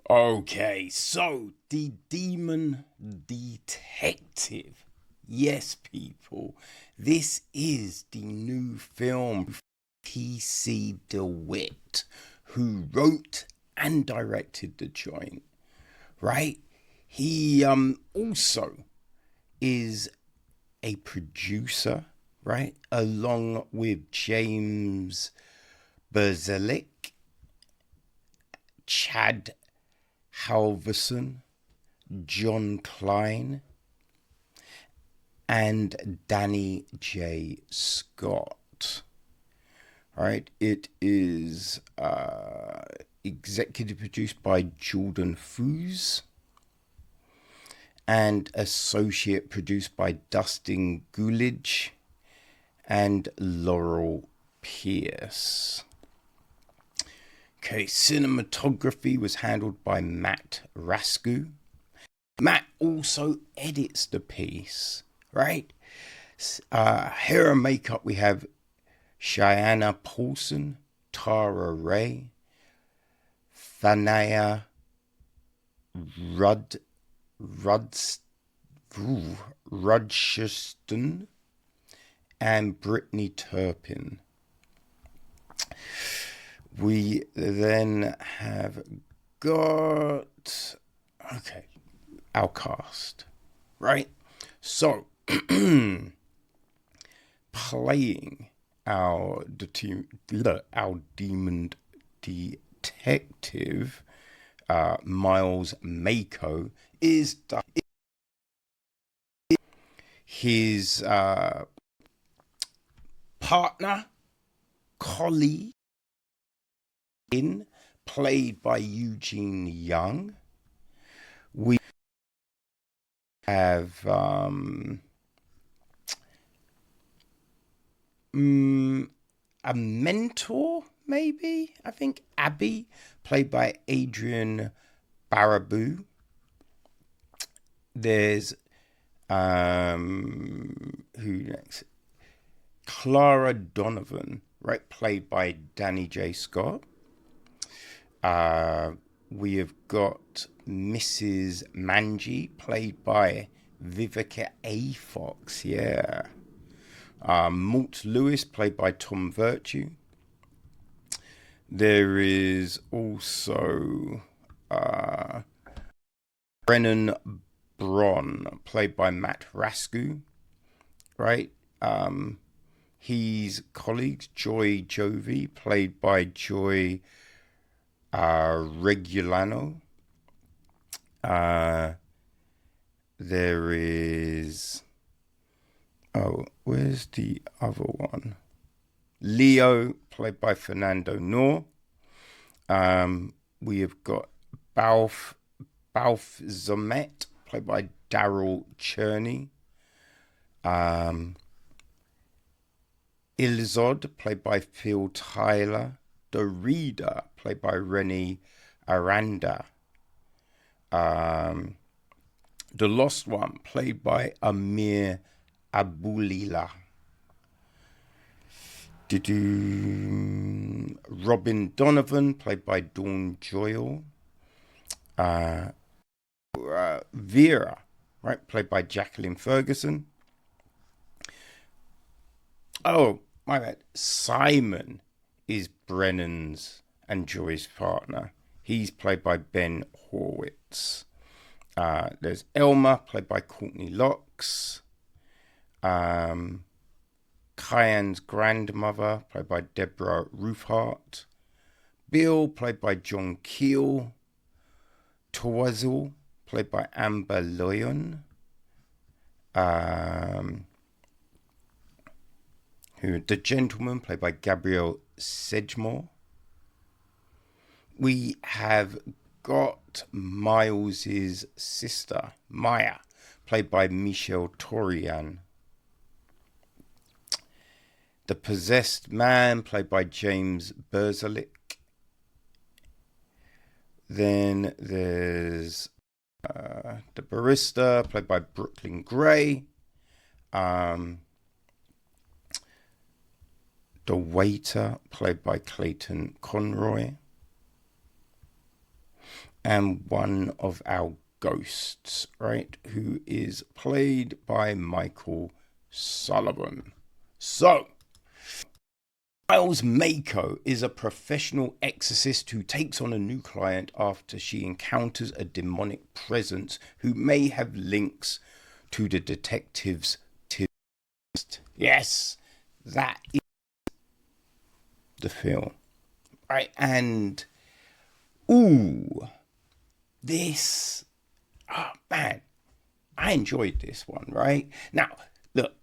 Okay, so the Demon Detective. Yes, people, this is the new film. P.C. DeWitt, who wrote and directed the joint, right? He also is a producer, right? Along with James Berzelick, Chad Halverson, John Klein, and Dani J. Scott. Right, it is executive produced by Jordan Foos and associate produced by Dustyn Gulledge and Laurel Pierce. Okay, cinematography was handled by Matt Rascu. Matt also edits the piece, right? Hair and makeup, we have Cheyenne Paulson, Tara Ray, Thania Rudgeston, and Brittany Turpin. We then have got, Outcast, right? So, playing our demon detective, Miles Mako, is his partner, colleague, played by Eugene Young. We have a mentor, maybe, I think, Abby, played by Adrian Baraboo. There's who next? Clara Donovan, right, played by Dani J. Scott. We have got Mrs. Manji, played by Vivica A. Fox, yeah. Malt Lewis, played by Tom Virtue. There is also Brennan Braun, played by Matt Rascu, right? His colleagues, Joy Jovi, played by Joy Regulano. There is... where's the other one? Leo, played by Fernando Noor. We have got Balf Zomet, played by Daryl Cherney. Ilzod, played by Phil Tyler. The Reader, played by Rennie Aranda. The Lost One, played by Amir Abulila. Robin Donovan, played by Dawn Joyle. Vera, right, played by Jacqueline Ferguson. Oh, my bad. Simon is Brennan's and Joy's partner. He's played by Ben Horwitz. There's Elma, played by Courtney Locks. Kyan's grandmother, played by Deborah Ruthart. Bill, played by John Keel. Towazel, played by Amber Loyon. The Gentleman, played by Gabrielle Sedgmore. We have got Miles's sister, Maya, played by Michelle Torian. The Possessed Man, played by James Berzelick. Then there's the Barista, played by Brooklyn Gray. The Waiter, played by Clayton Conroy. and one of our ghosts, right, who is played by Michael Sullivan. So, Miles Mako is a professional exorcist who takes on a new client after she encounters a demonic presence who may have links to the detective's test. Yes, that is the film. Right, and this, oh man, I enjoyed this one, right? Now, look,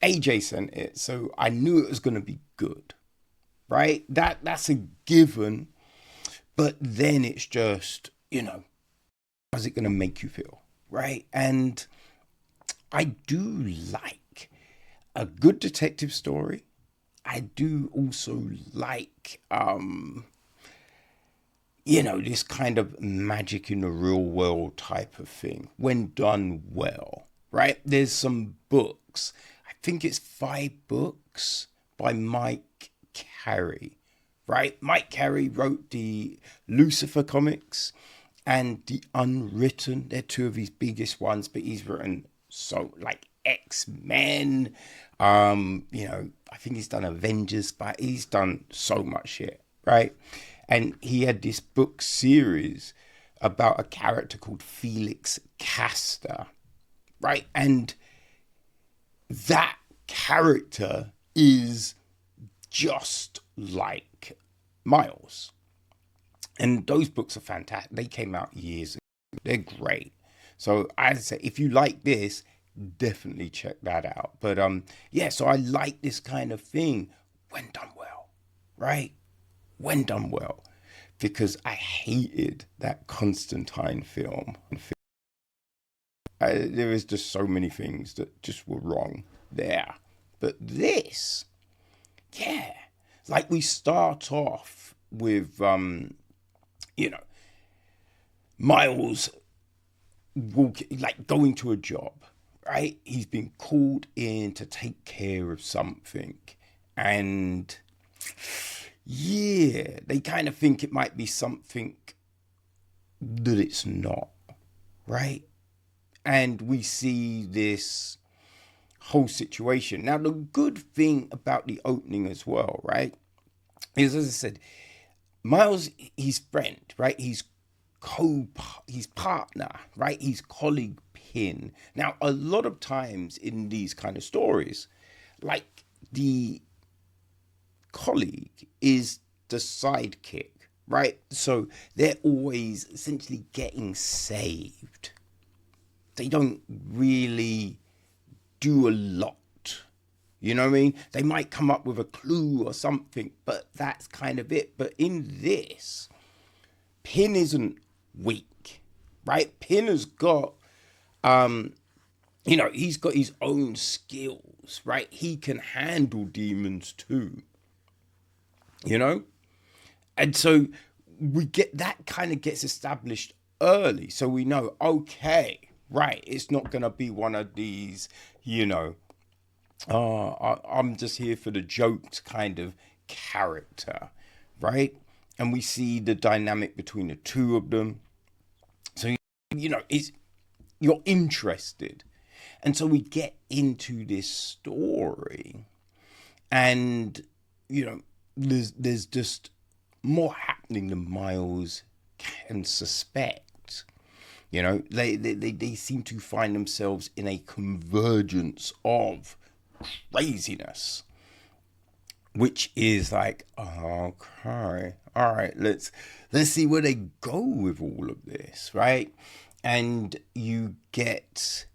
AJ sent it, so I knew it was going to be good, right? That's a given, but then it's just, how's it going to make you feel, right? And I do like a good detective story. I do also like, this kind of magic in the real world type of thing when done well, right? There's some books. I think it's 5 books by Mike Carey, right? Mike Carey wrote the Lucifer comics and the Unwritten. They're 2 of his biggest ones, but he's written like X-Men. I think he's done Avengers, but he's done so much shit, right? And he had this book series about a character called Felix Castor, right? And that character is just like Miles. And those books are fantastic. They came out years ago. They're great. So I say, if you like this, definitely check that out. But so I like this kind of thing when done well, right? When done well, because I hated that Constantine film. There is just so many things that just were wrong there. But this, like we start off with, Miles going to a job, right? He's been called in to take care of something, and they kind of think it might be something that it's not, right? And we see this whole situation. Now, the good thing about the opening as well, right, is, as I said, Miles, his friend, right, his partner, right, his colleague Pin. Now, a lot of times in these kind of stories, like, the colleague is the sidekick, right? So they're always essentially getting saved. They don't really do a lot. You know what I mean? They might come up with a clue or something, but that's kind of it. But in this, Pin isn't weak, right? Pin has got, he's got his own skills, right? He can handle demons too. And so that kind of gets established early. So we know, okay, right, it's not going to be one of these, I'm just here for the jokes kind of character, right? And we see the dynamic between the 2 of them. So, you're interested. And so we get into this story, and, there's just more happening than Miles can suspect. They seem to find themselves in a convergence of craziness, which is like, okay, all right, let's see where they go with all of this, right? And you get,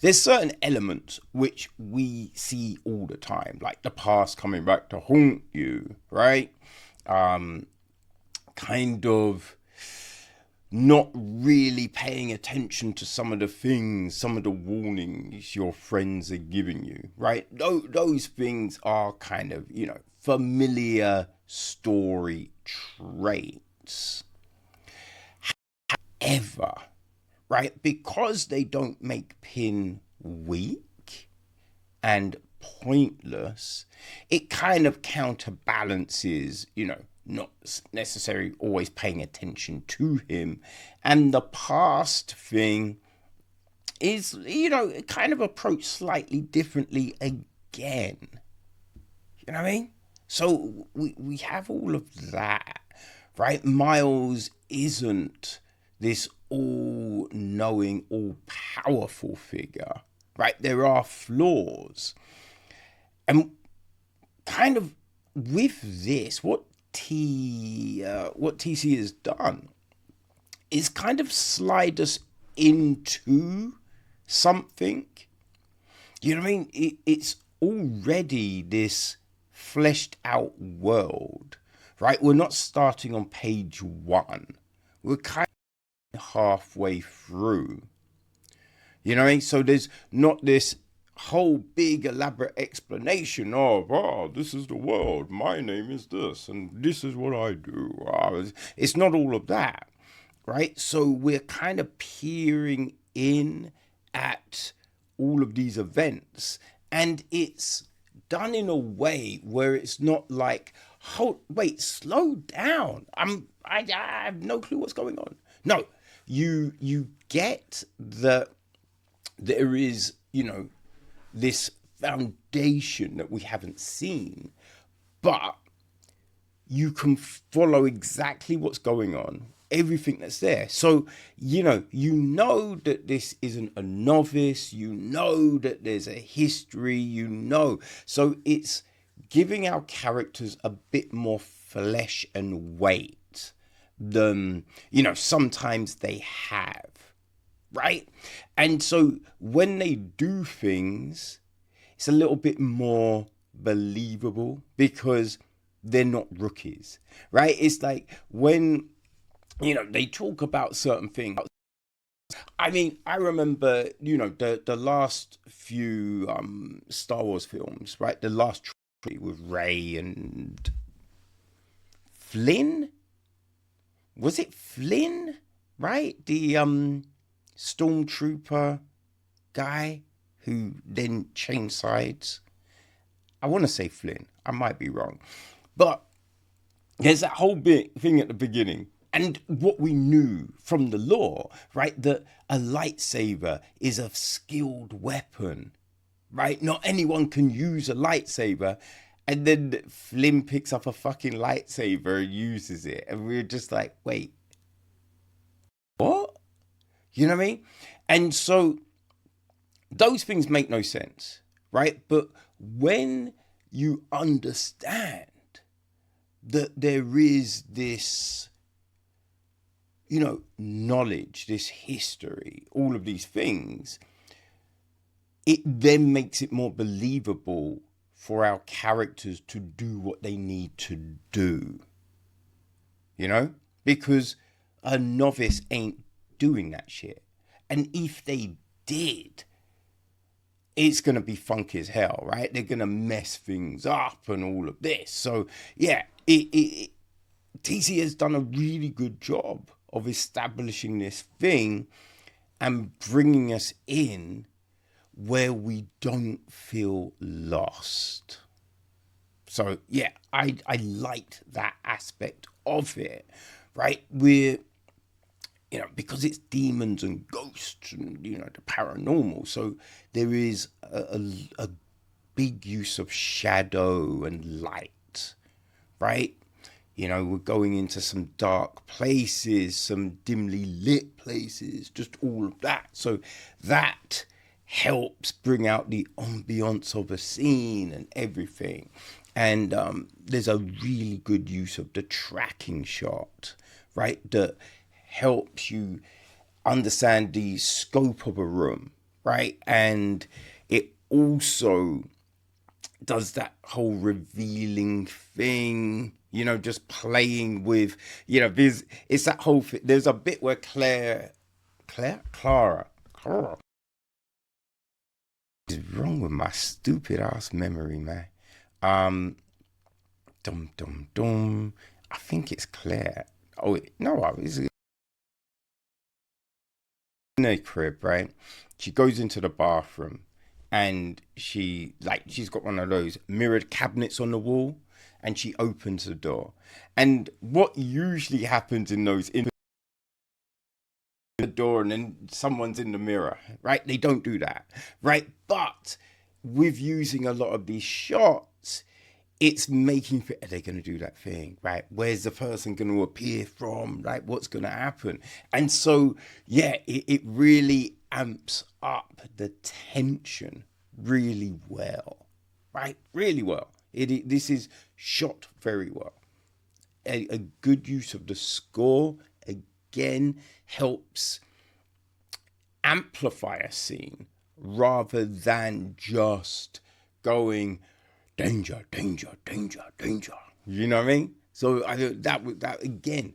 there's certain elements which we see all the time, like the past coming back to haunt you, right? Kind of not really paying attention to some of the things, some of the warnings your friends are giving you, right? Those things are kind of, familiar story traits. However, right, because they don't make Pin weak and pointless, it kind of counterbalances, not necessarily always paying attention to him. And the past thing is, kind of approached slightly differently again. You know what I mean? So we have all of that, right? Miles isn't this all-knowing, all-powerful figure, right? There are flaws. And kind of with this, what TC has done is kind of slide us into something. You know what I mean? It's already this fleshed out world, right? We're not starting on page 1. We're kind of halfway through. You know what I mean? So there's not this whole big elaborate explanation of, this is the world, my name is this, and this is what I do. It's not all of that, right? So we're kind of peering in at all of these events, and it's done in a way where it's not like, wait, slow down. I have no clue what's going on. No, you get that there is, this foundation that we haven't seen, but you can follow exactly what's going on, everything that's there. So, you know that this isn't a novice, that there's a history, So it's giving our characters a bit more flesh and weight than, sometimes they have. Right? And so when they do things, it's a little bit more believable because they're not rookies, right? It's like when, they talk about certain things. I mean, I remember, the last few Star Wars films, right? The last trilogy with Rey and Flynn? Was it Flynn? Right? The Stormtrooper guy who then changed sides. I want to say Flynn. I might be wrong. But there's that whole big thing at the beginning. And what we knew from the lore, right, that a lightsaber is a skilled weapon, right? Not anyone can use a lightsaber. And then Flynn picks up a fucking lightsaber and uses it. And we're just like, wait, what? You know what I mean? And so those things make no sense, right? But when you understand that there is this, knowledge, this history, all of these things, it then makes it more believable for our characters to do what they need to do, because a novice ain't doing that shit. And if they did, it's going to be funky as hell, right? They're going to mess things up and all of this. So, yeah, TC has done a really good job of establishing this thing and bringing us in where we don't feel lost. So, yeah, I liked that aspect of it, right? We're, because it's demons and ghosts and, the paranormal. So there is a big use of shadow and light, right? We're going into some dark places, some dimly lit places, just all of that. So that helps bring out the ambience of a scene and everything. And there's a really good use of the tracking shot, right? That helps you understand the scope of a room, right? And it also does that whole revealing thing, just playing with, it's that whole thing. There's a bit where Clara, what is wrong with my stupid ass memory, man? I think it's Claire. Oh, no, it's in her crib, right? She goes into the bathroom and she's got one of those mirrored cabinets on the wall, and she opens the door. And what usually happens in those the door and then someone's in the mirror, right? They don't do that, right? But with using a lot of these shots, it's making, are they going to do that thing, right? Where's the person going to appear from? Like, what's going to happen? And so, yeah, it really amps up the tension really well, right? Really well. This is shot very well. A good use of the score, again, helps amplify a scene rather than just going danger, danger, danger, danger. You know what I mean? So I that again,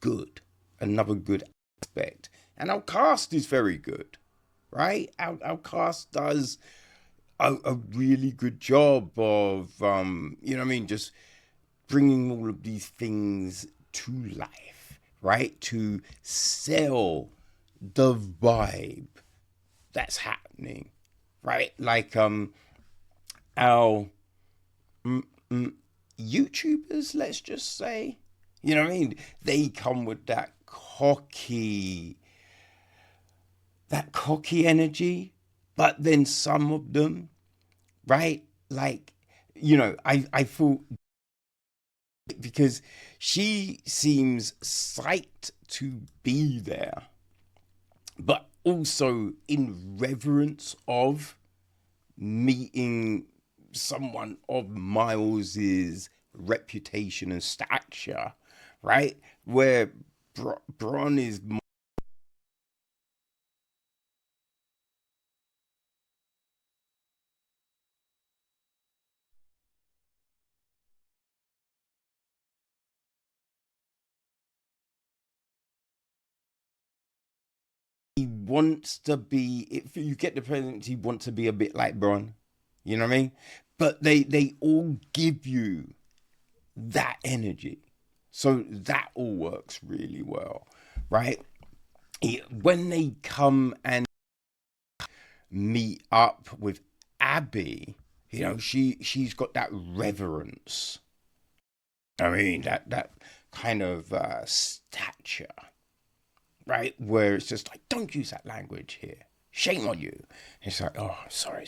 good. Another good aspect. And our cast is very good, right? Our cast does a really good job of, you know what I mean, just bringing all of these things to life, right? To sell the vibe that's happening, right? Like our YouTubers, let's just say, you know what I mean? They come with that cocky energy, but then some of them, right? Like, you know, I thought, because she seems psyched to be there, but also in reverence of meeting someone of Miles's reputation and stature, right? Where Bron is more, he wants to be, if you get the presence, he wants to be a bit like Bron, you know what I mean? But they all give you that energy. So that all works really well, right? When they come and meet up with Abby, you know, she's got that reverence. I mean, that kind of stature, right? Where it's just like, don't use that language here. Shame on you. It's like, oh, sorry.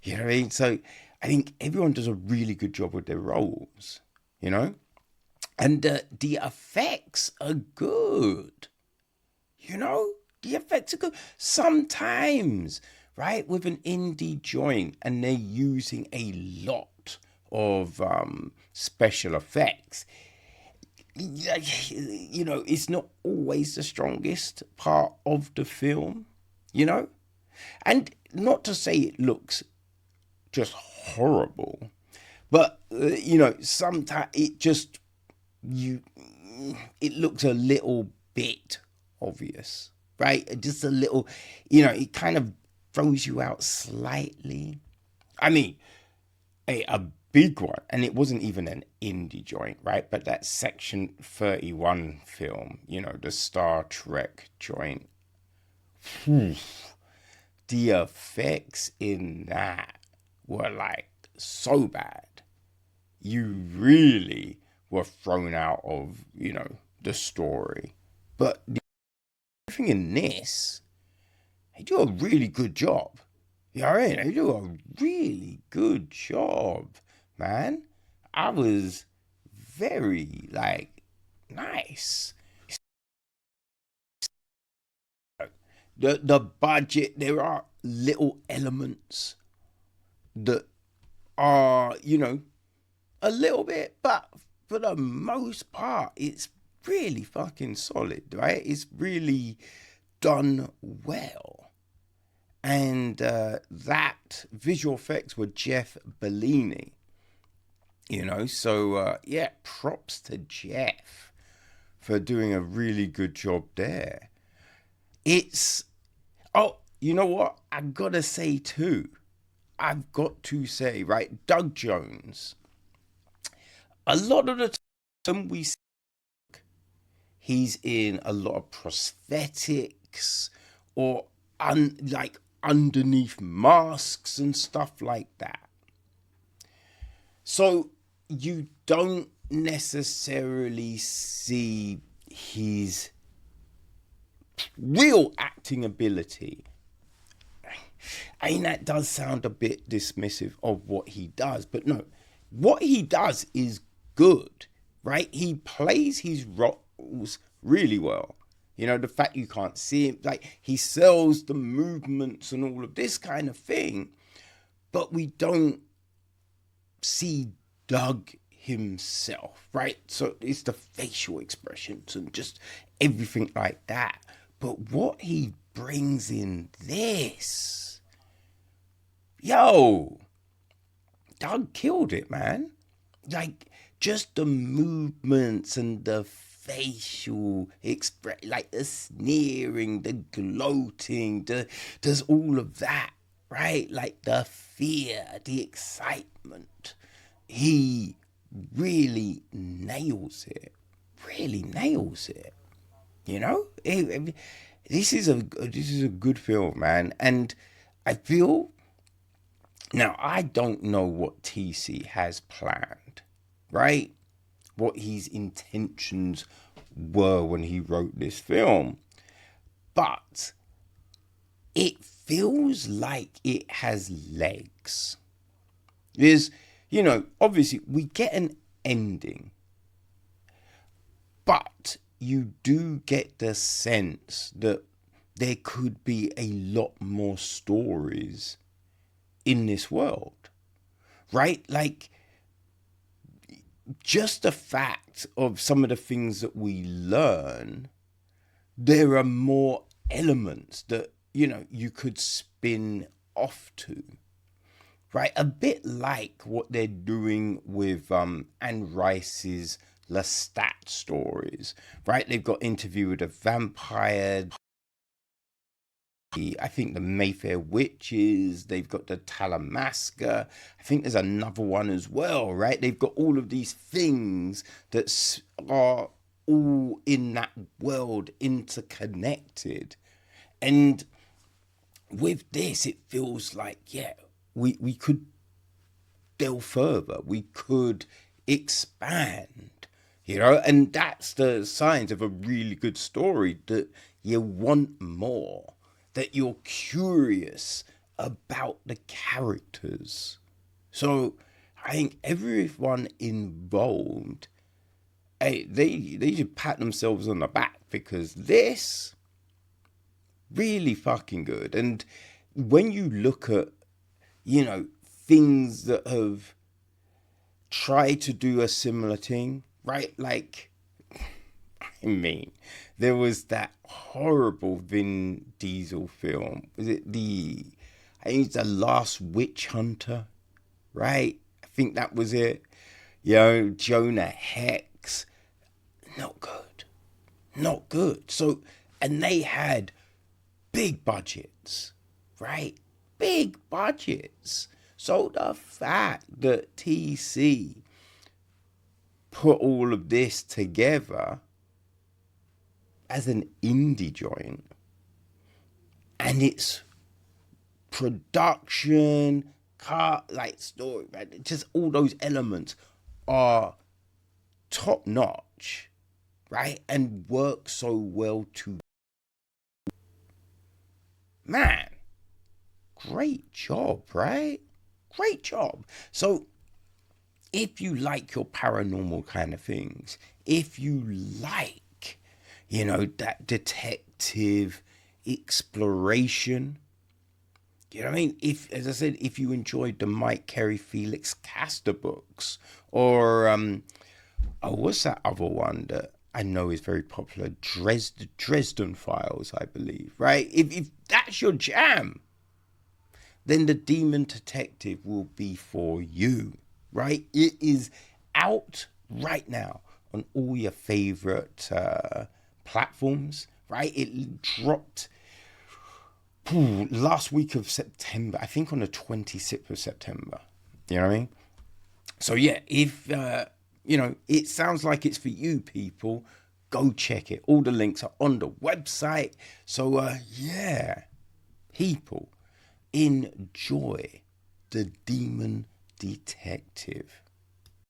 You know what I mean? So I think everyone does a really good job with their roles, you know? And the effects are good. You know, the effects are good. Sometimes, right, with an indie joint and they're using a lot of special effects, you know, it's not always the strongest part of the film, you know? And not to say it looks just horrible, but, you know, sometimes it looks a little bit obvious, right? Just a little, you know, it kind of throws you out slightly. I mean, a big one, and it wasn't even an indie joint, right? But that Section 31 film, you know, the Star Trek joint. The effects in that were like so bad. You really were thrown out of, you know, the story. But the thing in this, they do a really good job. You know what I mean? They do a really good job, man. I was very, like, nice. The budget, there are little elements that are, you know, a little bit, but for the most part, it's really fucking solid, right? It's really done well. And that visual effects were Jeff Bellini, you know, so yeah, props to Jeff for doing a really good job there. It's, oh, you know what? I've got to say too, right, Doug Jones, a lot of the time we see he's in a lot of prosthetics or like underneath masks and stuff like that. So you don't necessarily see his real acting ability. I mean, that does sound a bit dismissive of what he does, but no, what he does is good, right? He plays his roles really well. You know, the fact you can't see him, like he sells the movements and all of this kind of thing, but we don't see Doug himself, right? So it's the facial expressions and just everything like that. But what he brings in this, yo, Doug killed it, man. Like, just the movements and the facial express, like the sneering, the gloating, there's all of that, right? Like the fear, the excitement. He really nails it. Really nails it. You know, this is a good film, man. And I feel now I don't know what TC has planned, right? What his intentions were when he wrote this film, but it feels like it has legs. There's, you know, obviously we get an ending, but you do get the sense that there could be a lot more stories in this world, right? Like, just the fact of some of the things that we learn, there are more elements that, you know, you could spin off to, right? A bit like what they're doing with Anne Rice's Lestat stories, right? They've got Interview with a Vampire, I think the Mayfair Witches, they've got the Talamasca, I think there's another one as well, right? They've got all of these things that are all in that world interconnected. And with this, it feels like, yeah, we could delve further, we could expand, you know, and that's the signs of a really good story, that you want more, that you're curious about the characters. So I think everyone involved, hey, they should pat themselves on the back, because this really fucking good. And when you look at, you know, things that have tried to do a similar thing, right? Like, I mean, there was that horrible Vin Diesel film. Was it I think it's The Last Witch Hunter, right? I think that was it. You know, Jonah Hex. Not good. Not good. So, and they had big budgets, right? Big budgets. So the fact that TC put all of this together as an indie joint, and its production, like story, right? Just all those elements are top notch, right? And work so well to, man, great job, right? Great job. So if you like your paranormal kind of things, if you like, you know, that detective exploration, you know what I mean? If, as I said, if you enjoyed the Mike Carey Felix Castor books, or what's that other one that I know is very popular? Dresden Files, I believe, right? If that's your jam, then The Demon Detective will be for you, right? It is out right now on all your favorite platforms, right? It dropped last week of September, I think on the 26th of September. You know what I mean? So yeah, if, you know, it sounds like it's for you people, go check it. All the links are on the website. So yeah, people, enjoy The Demon Detective.